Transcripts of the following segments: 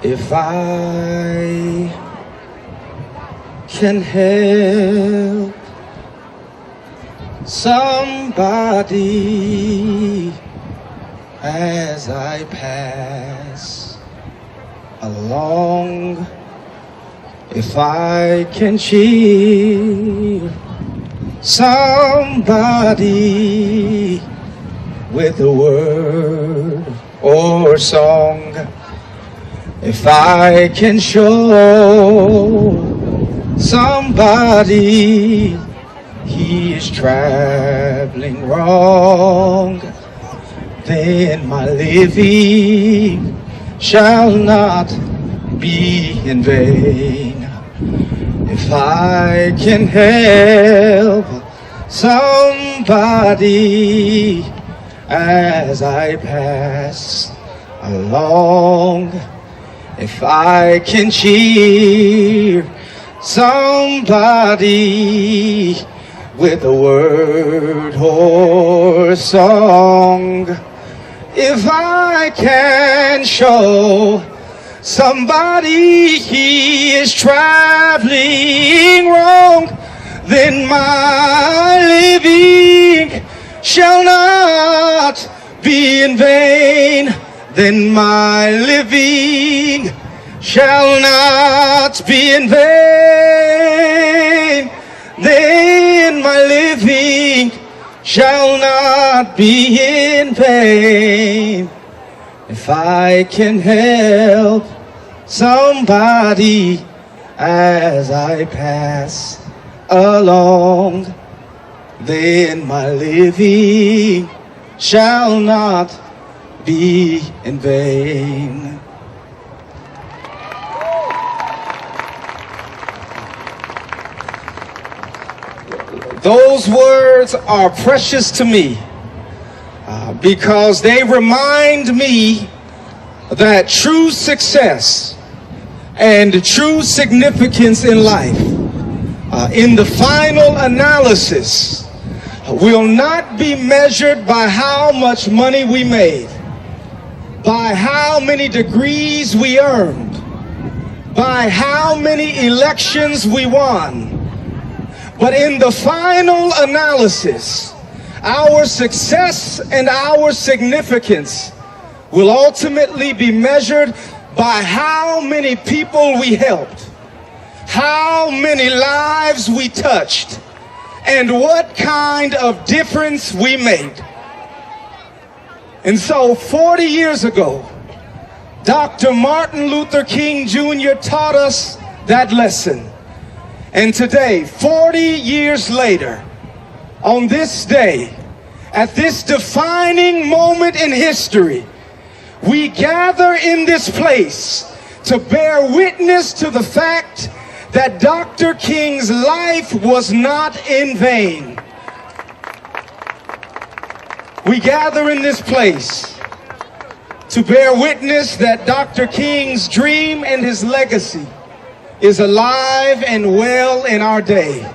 If I can help somebody as I pass along, if I can cheer somebody with a word or song, if I can show somebody he is traveling wrong, then my living shall not be in vain. If I can help somebody as I pass along, if I can cheer somebody with a word or song, if I can show somebody he is traveling wrong, then my living shall not be in vain. Then my living shall not be in vain. Then my living shall not be in vain. If I can help somebody as I pass along, then my living shall not be in vain. Those words are precious to me because they remind me that true success and true significance in life, in the final analysis, will not be measured by how much money we made, by how many degrees we earned, by how many elections we won. But in the final analysis, our success and our significance will ultimately be measured by how many people we helped, how many lives we touched, and what kind of difference we made. And so 40 years ago, Dr. Martin Luther King Jr. taught us that lesson. And today, 40 years later, on this day, at this defining moment in history, we gather in this place to bear witness to the fact that Dr. King's life was not in vain. We gather in this place to bear witness that Dr. King's dream and his legacy is alive and well in our day.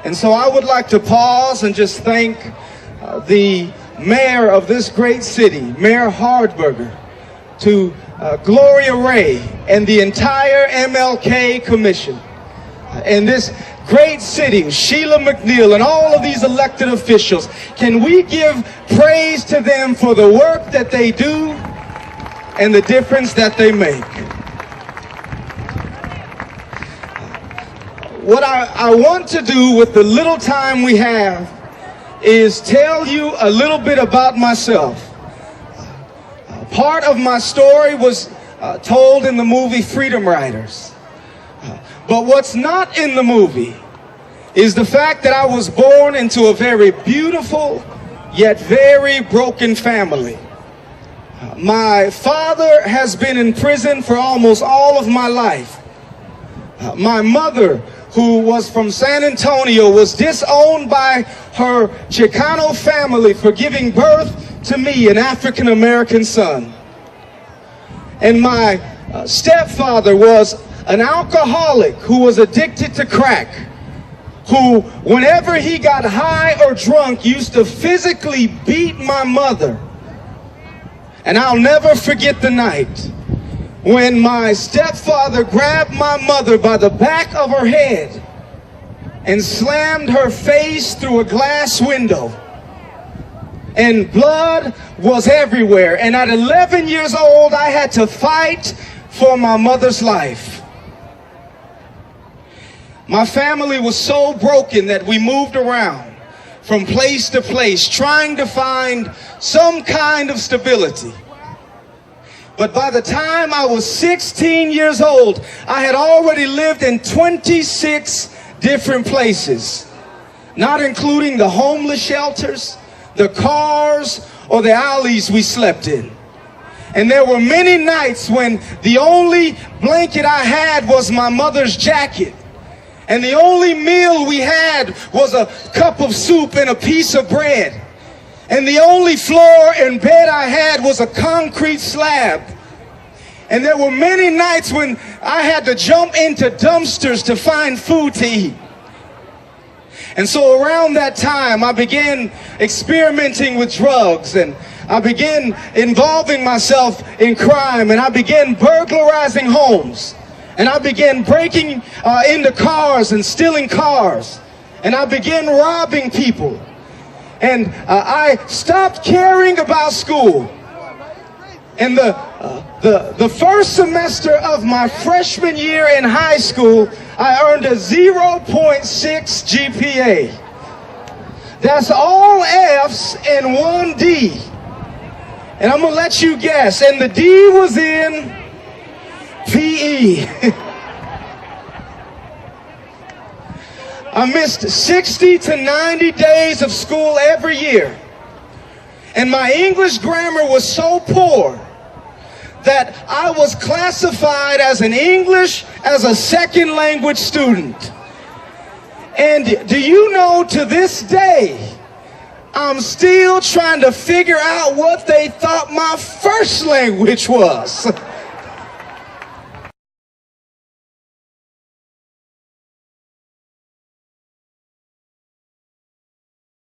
And so I would like to pause and just thank the mayor of this great city, Mayor Hardberger, to Gloria Ray and the entire MLK Commission, and this great city, Sheila McNeil, and all of these elected officials. Can we give praise to them for the work that they do and the difference that they make? What I want to do with the little time we have is tell you a little bit about myself. Part of my story was told in the movie Freedom Riders. But what's not in the movie is the fact that I was born into a very beautiful yet very broken family. My father has been in prison for almost all of my life. My mother, who was from San Antonio, was disowned by her Chicano family for giving birth to me, an African-American son. And my stepfather was an alcoholic who was addicted to crack, who, whenever he got high or drunk, used to physically beat my mother. And I'll never forget the night when my stepfather grabbed my mother by the back of her head and slammed her face through a glass window. And blood was everywhere. And at 11 years old, I had to fight for my mother's life. My family was so broken that we moved around from place to place, trying to find some kind of stability. But by the time I was 16 years old, I had already lived in 26 different places, not including the homeless shelters, the cars, or the alleys we slept in. And there were many nights when the only blanket I had was my mother's jacket. And the only meal we had was a cup of soup and a piece of bread. And the only floor and bed I had was a concrete slab. And there were many nights when I had to jump into dumpsters to find food to eat. And so around that time, I began experimenting with drugs, and I began involving myself in crime, and I began burglarizing homes, and I began breaking into cars and stealing cars, and I began robbing people. And I stopped caring about school. And the first semester of my freshman year in high school, I earned a 0.6 GPA. That's all F's and one D. And I'm gonna let you guess. And the D was in PE. I missed 60 to 90 days of school every year. And my English grammar was so poor that I was classified as an English as a second language student. And do you know, to this day, I'm still trying to figure out what they thought my first language was.